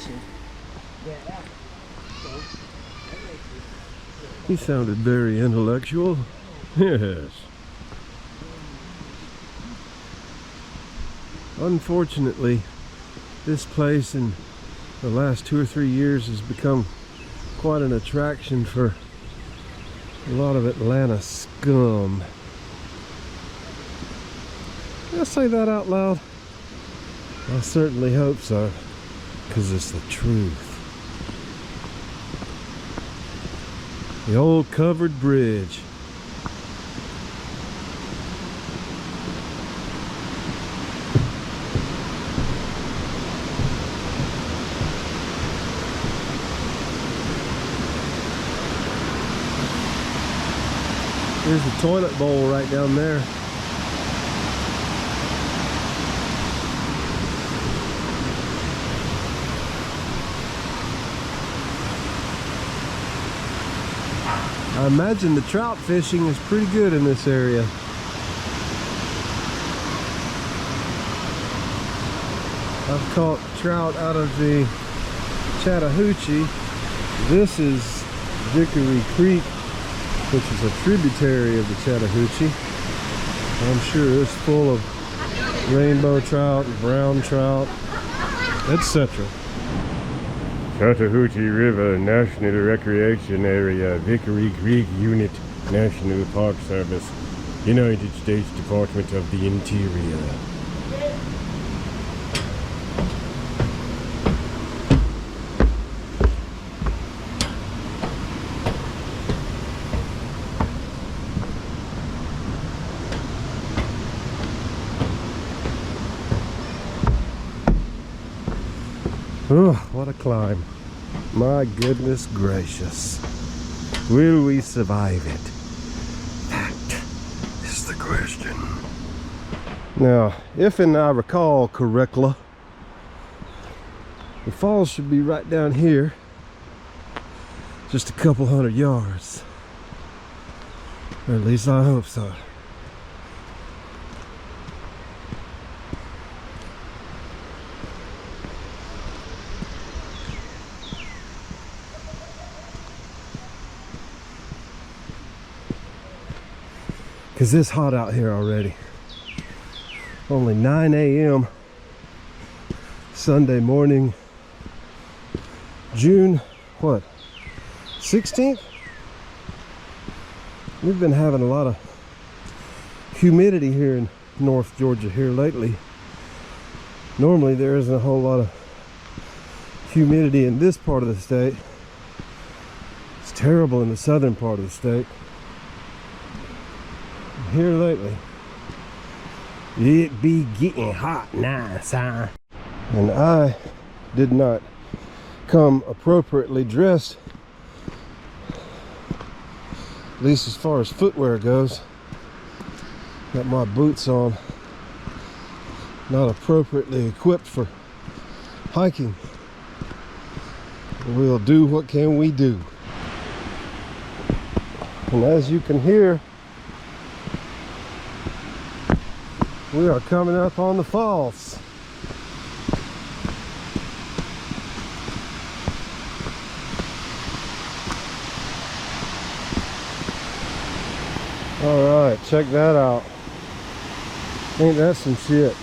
fishing. He sounded very intellectual. Yes. Unfortunately, this place in the last 2 or 3 years has become quite an attraction for a lot of Atlanta scum. Did I say that out loud? I certainly hope so, because it's the truth. The old covered bridge. There's the toilet bowl right down there. I imagine the trout fishing is pretty good in this area. I've caught trout out of the Chattahoochee. This is Vickery Creek, which is a tributary of the Chattahoochee. I'm sure it's full of rainbow trout, brown trout, etc. Chattahoochee River National Recreation Area, Vickery Creek Unit, National Park Service, United States Department of the Interior. Oh, what a climb. My goodness gracious. Will we survive it? That is the question. Now, if I recall correctly, the falls should be right down here, just a couple hundred yards. Or at least I hope so. Because it's hot out here already. Only 9 a.m. Sunday morning, June, what, 16th? We've been having a lot of humidity here in North Georgia here lately. Normally there isn't a whole lot of humidity in this part of the state. It's terrible in the southern part of the state. Here lately, it be getting hot now, son. And I did not come appropriately dressed, at least as far as footwear goes. Got my boots on, not appropriately equipped for hiking. We'll do what can we do. And as you can hear, we are coming up on the falls. All right, check that out. Ain't that some shit?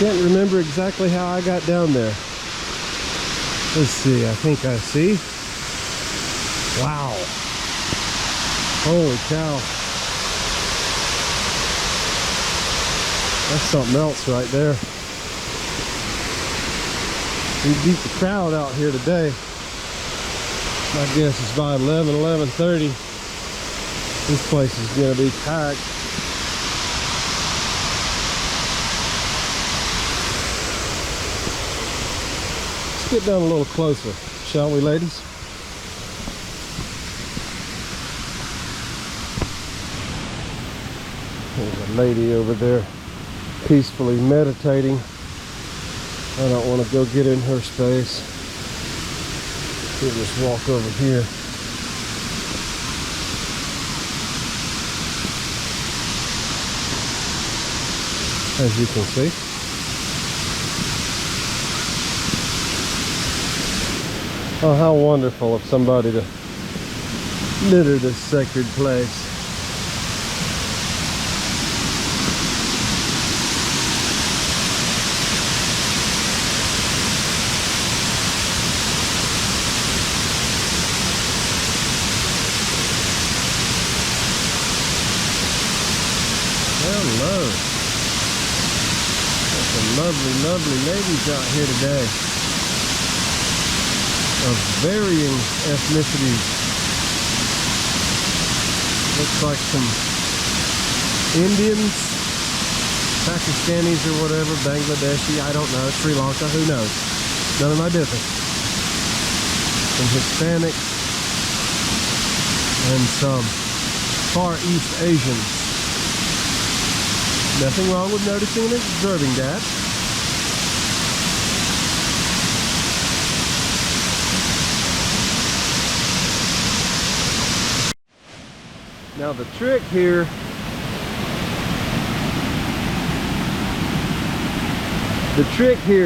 Can't remember exactly how I got down there. Let's see, I think I see. Wow. Holy cow. That's something else right there. We beat the crowd out here today. My guess is by 11:30, this place is going to be packed. Let's get down a little closer, shall we, ladies? There's a lady over there peacefully meditating. I don't want to go get in her space. We'll just walk over here. as you can see. Oh, how wonderful of somebody to litter this sacred place. Hello. There's some lovely, lovely ladies out here today of varying ethnicities. Looks like some Indians, Pakistanis or whatever, Bangladeshi, I don't know, Sri Lanka, who knows? None of my business. Some Hispanics and some Far East Asians. Nothing wrong with noticing and observing that. Now the trick here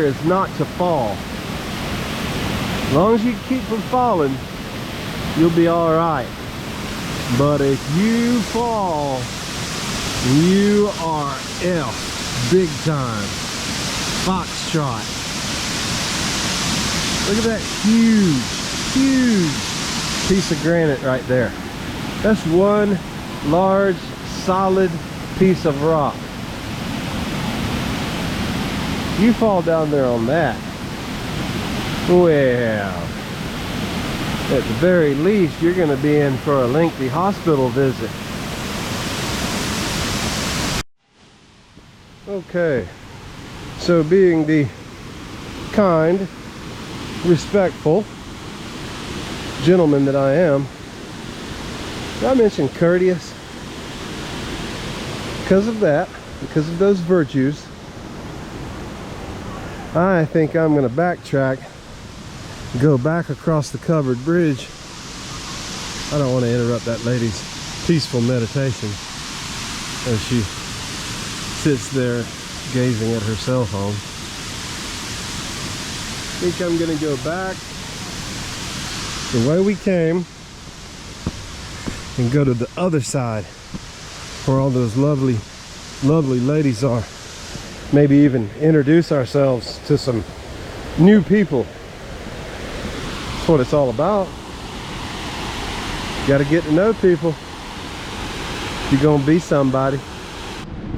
is not to fall. As long as you keep from falling, you'll be all right. But if you fall, you are F big time. Foxtrot. Look at that huge, huge piece of granite right there. That's one large, solid piece of rock. You fall down there on that, well, at the very least, you're going to be in for a lengthy hospital visit. Okay, so being the kind, respectful gentleman that I am, did I mention courteous? Because of that, because of those virtues, I think I'm going to backtrack, go back across the covered bridge. I don't want to interrupt that lady's peaceful meditation as she sits there gazing at her cell phone. I think I'm going to go back the way we came and go to the other side where all those lovely, lovely ladies are. Maybe even introduce ourselves to some new people. That's what it's all about. You gotta get to know people if you're gonna be somebody.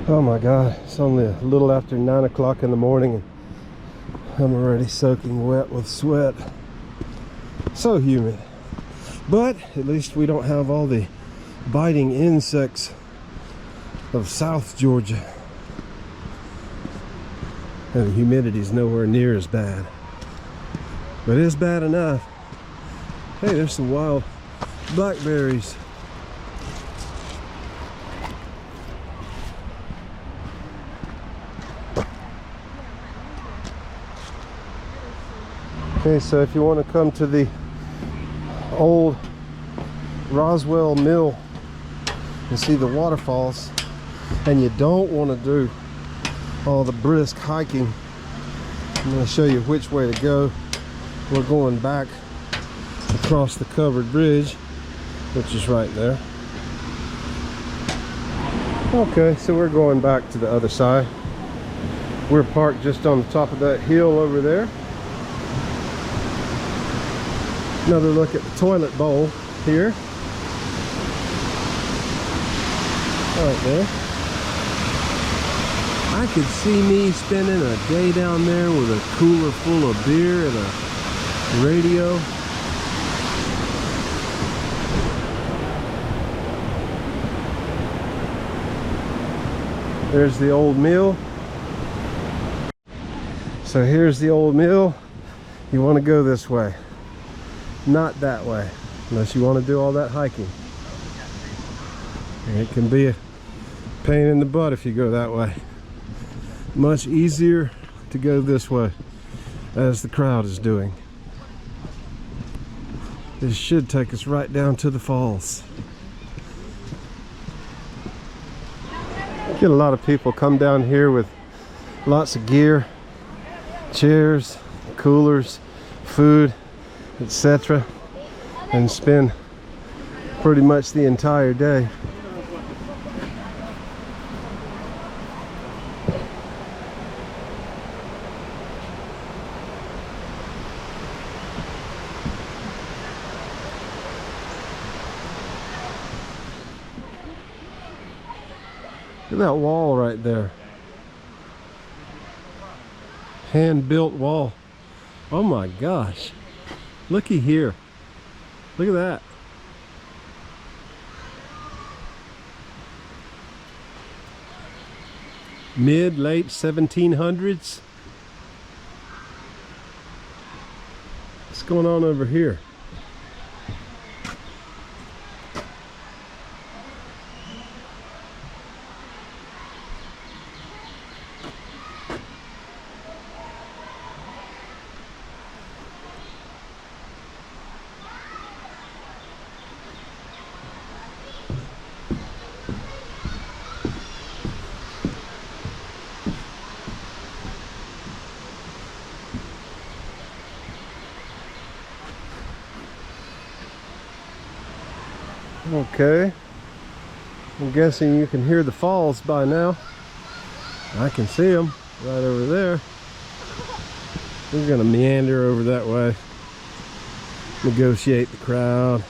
Oh my God, it's only a little after 9 o'clock in the morning and I'm already soaking wet with sweat. So humid. But at least we don't have all the biting insects of South Georgia. And the humidity is nowhere near as bad. But it is bad enough. Hey, there's some wild blackberries. Okay, so if you want to come to the old Roswell mill and see the waterfalls, and you don't want to do all the brisk hiking, I'm going to show you which way to go. We're going back across the covered bridge, which is right there. Okay, so we're going back to the other side. We're parked just on the top of that hill over there. Another look at the toilet bowl here. Right there. I could see me spending a day down there with a cooler full of beer and a radio. There's the old mill. So here's the old mill. You want to go this way, not that way, unless you want to do all that hiking. And it can be a pain in the butt if you go that way. Much easier to go this way, as the crowd is doing. This should take us right down to the falls. Get a lot of people come down here with Lots of gear, chairs, coolers, food, etc. And spend pretty much the entire day. Look at that wall right there. Hand-built wall. Oh my gosh. Looky here. Look at that. Late 1700s. What's going on over here? Okay, I'm guessing you can hear the falls by now. I can see them right over there. We're gonna meander over that way, negotiate the crowd.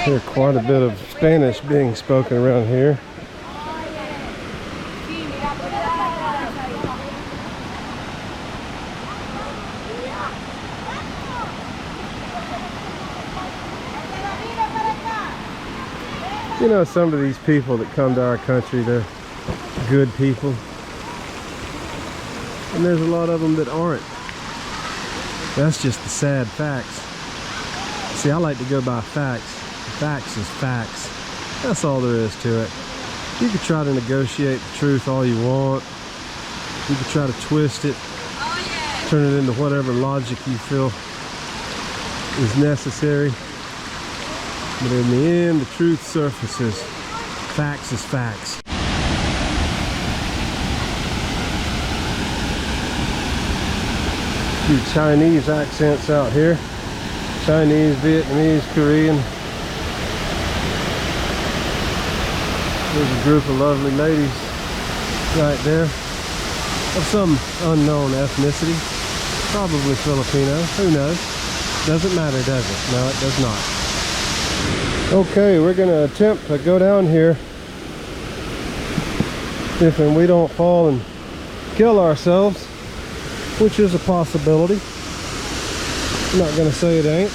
Hear quite a bit of Spanish being spoken around here. You know, some of these people that come to our country, they're good people. And there's a lot of them that aren't. That's just the sad facts. See, I like to go by facts. Facts is facts. That's all there is to it. You can try to negotiate the truth all you want. You can try to twist it, turn it into whatever logic you feel is necessary. But in the end, the truth surfaces. Facts is facts. A few Chinese accents out here. Chinese, Vietnamese, Korean. There's a group of lovely ladies right there of some unknown ethnicity, probably Filipino, who knows? Doesn't matter, does it? No, it does not. Okay, we're gonna attempt to go down here if we don't fall and kill ourselves, which is a possibility. I'm not gonna say it ain't.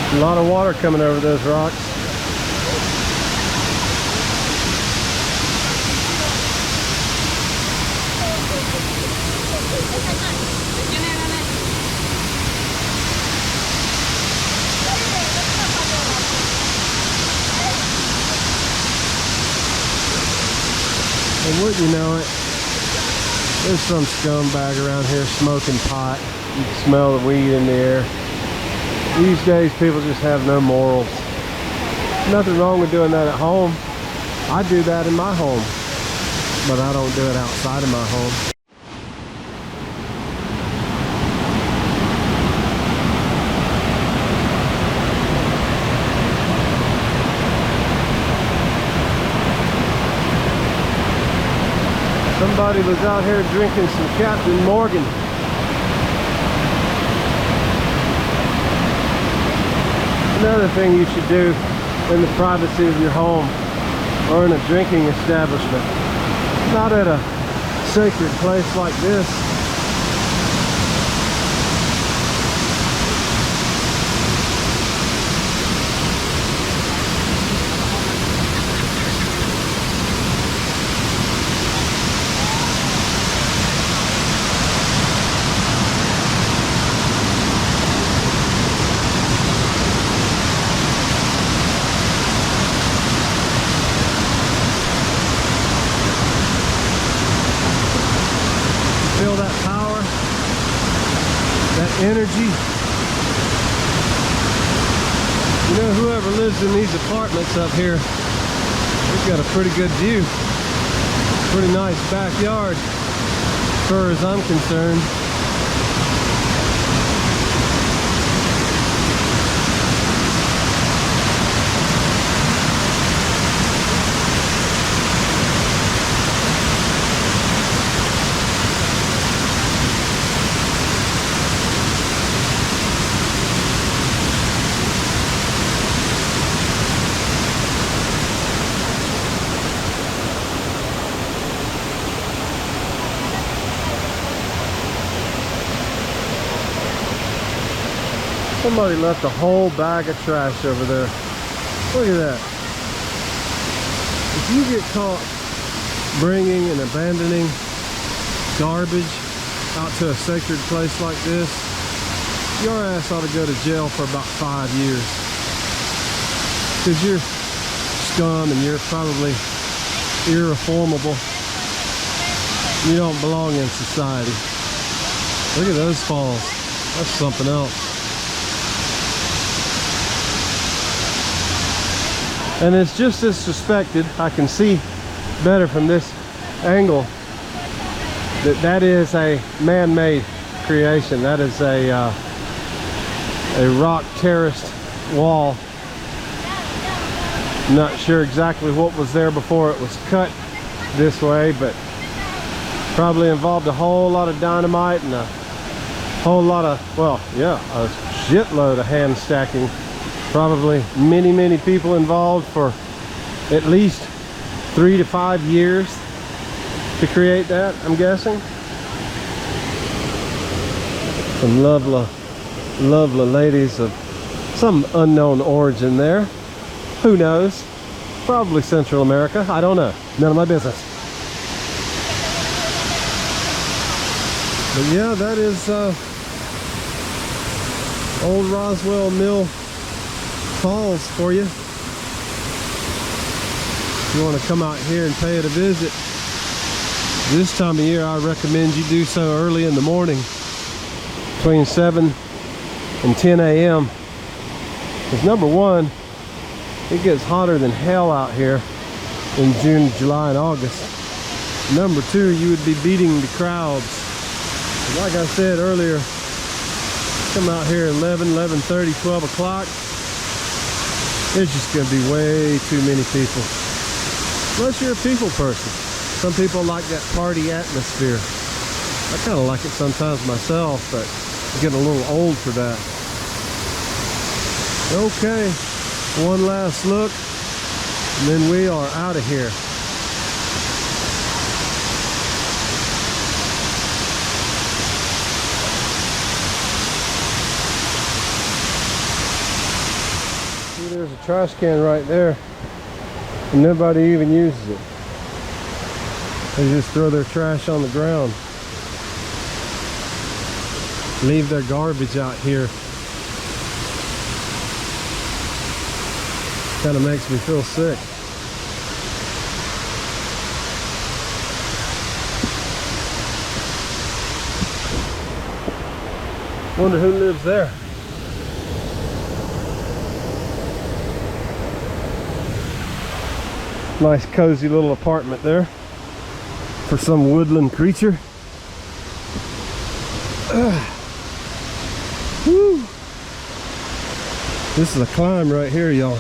A lot of water coming over those rocks. And wouldn't you know it, there's some scumbag around here smoking pot. You can smell the weed in the air. These days people just have no morals. Nothing wrong with doing that at home. I do that in my home, but I don't do it outside of my home. Somebody was out here drinking some Captain Morgan. Another thing you should do in the privacy of your home or in a drinking establishment, not at a sacred place like this. energy. You know, whoever lives in these apartments up here, they've got a pretty good view. Pretty nice backyard, as far as I'm concerned. Somebody left a whole bag of trash over there. Look at that. If you get caught bringing and abandoning garbage out to a sacred place like this, your ass ought to go to jail for about 5 years. Because you're scum and you're probably irreformable. You don't belong in society. Look at those falls. That's something else. And it's just as suspected. I can see better from this angle that is a man-made creation. That is a rock terraced wall. Not sure exactly what was there before it was cut this way, but probably involved a whole lot of dynamite and a whole lot of, well, yeah, a shitload of hand stacking. Probably many people involved for at least 3 to 5 years to create that, I'm guessing. Some lovely ladies of some unknown origin there. Who knows? Probably Central America. I don't know. None of my business. But yeah, that is old Roswell Mill Falls for you. If you want to come out here and pay it a visit this time of year, I recommend you do so early in the morning, between 7 and 10 a.m. Because number one, it gets hotter than hell out here in June, July, and August. Number two, you would be beating the crowds. Like I said earlier, come out here at 11:30, 12 o'clock. There's just going to be way too many people. Unless you're a people person. Some people like that party atmosphere. I kind of like it sometimes myself, but I'm getting a little old for that. Okay, one last look, and then we are out of here. There's a trash can right there, and nobody even uses it. They just throw their trash on the ground, leave their garbage out here. Kind of makes me feel sick. Wonder who lives there. Nice cozy little apartment there for some woodland creature. Woo. This is a climb right here, y'all.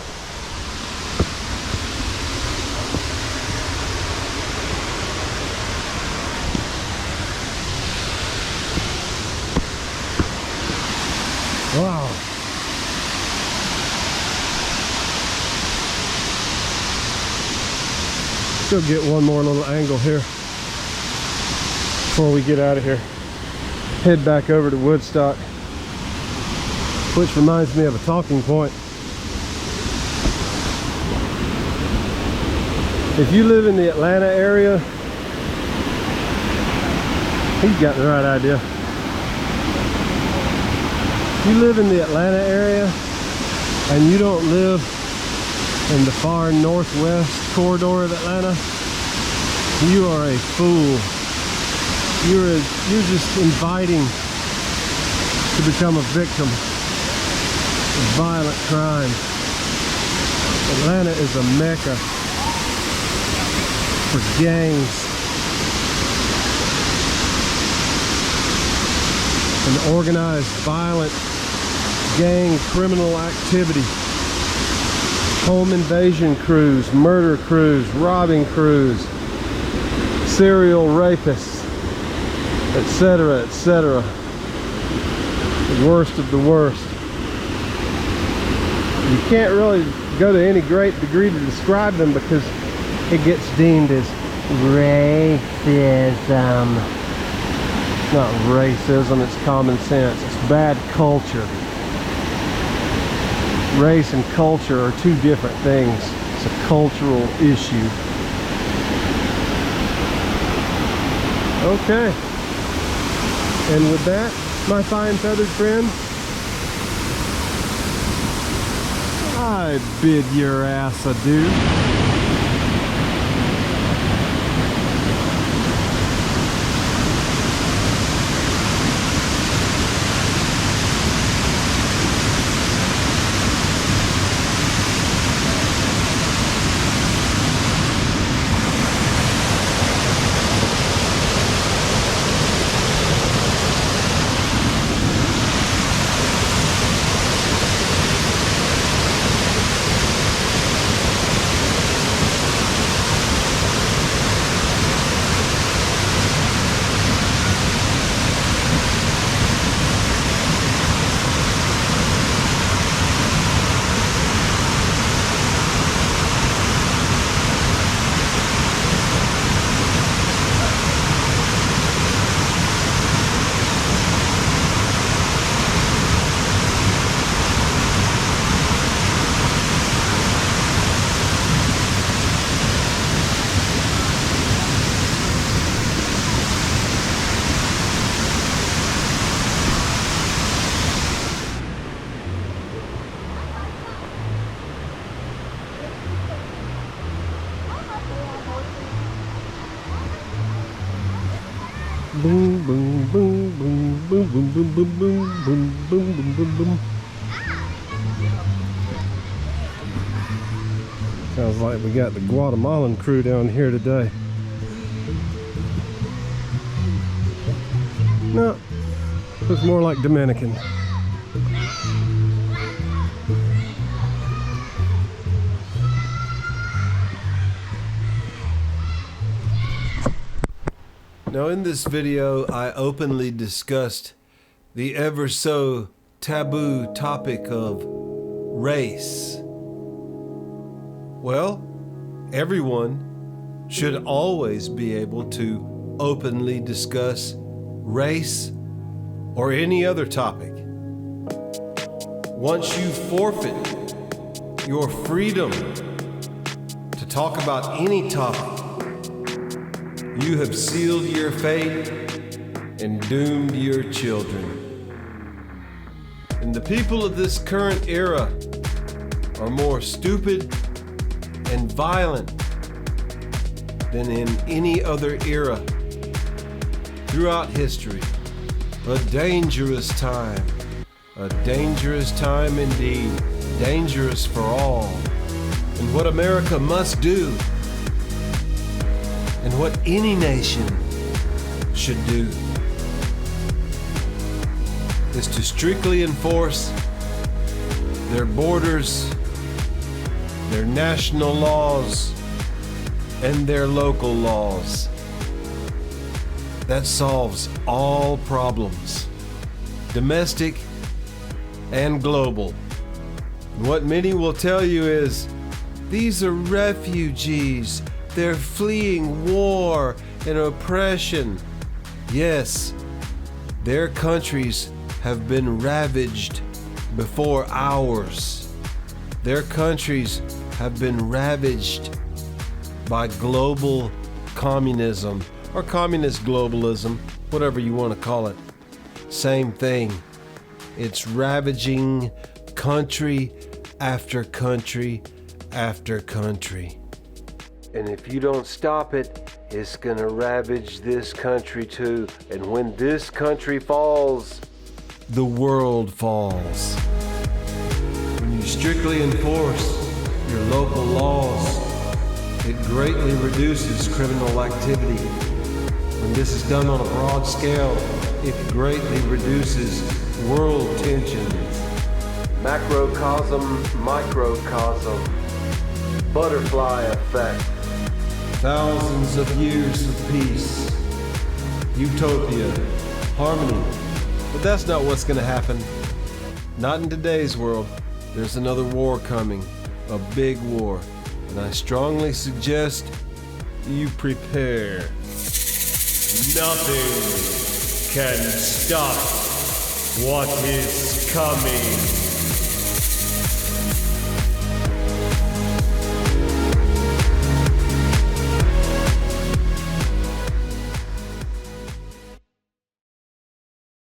Wow. Go get one more little angle here before we get out of here. Head back over to Woodstock, which reminds me of a talking point. If you live in the Atlanta area, he's got the right idea. If you live in the Atlanta area and you don't live in the far northwest corridor of Atlanta, you are a fool. You're just inviting to become a victim of violent crime. Atlanta is a mecca for gangs and organized violent gang criminal activity. Home invasion crews, murder crews, robbing crews, serial rapists, etc., etc. The worst of the worst. You can't really go to any great degree to describe them because it gets deemed as racism. It's not racism, it's common sense. It's bad culture. Race and culture are two different things. It's a cultural issue. Okay. And with that, my fine feathered friend, I bid your ass adieu. Boom, boom, boom, boom, boom, boom, boom, boom, boom, boom, boom, boom, boom, boom. Sounds like we got the Guatemalan crew down here today. No, it's more like Dominican. Now in this video, I openly discussed the ever so taboo topic of race. Well, everyone should always be able to openly discuss race or any other topic. Once you forfeit your freedom to talk about any topic, you have sealed your fate and doomed your children. And the people of this current era are more stupid and violent than in any other era throughout history. A dangerous time indeed, dangerous for all. And what America must do, and what any nation should do, is to strictly enforce their borders, their national laws, and their local laws. That solves all problems, domestic and global. And what many will tell you is, these are refugees. They're fleeing war and oppression. Yes, their countries have been ravaged before ours. Their countries have been ravaged by global communism or communist globalism, whatever you want to call it. Same thing. It's ravaging country after country after country. And if you don't stop it, it's gonna ravage this country too. And when this country falls, the world falls. When you strictly enforce your local laws, it greatly reduces criminal activity. When this is done on a broad scale, it greatly reduces world tensions. Macrocosm, microcosm, butterfly effect. Thousands of years of peace, utopia, harmony. But that's not what's gonna happen. Not in today's world. There's another war coming, a big war. And I strongly suggest you prepare. Nothing can stop what is coming.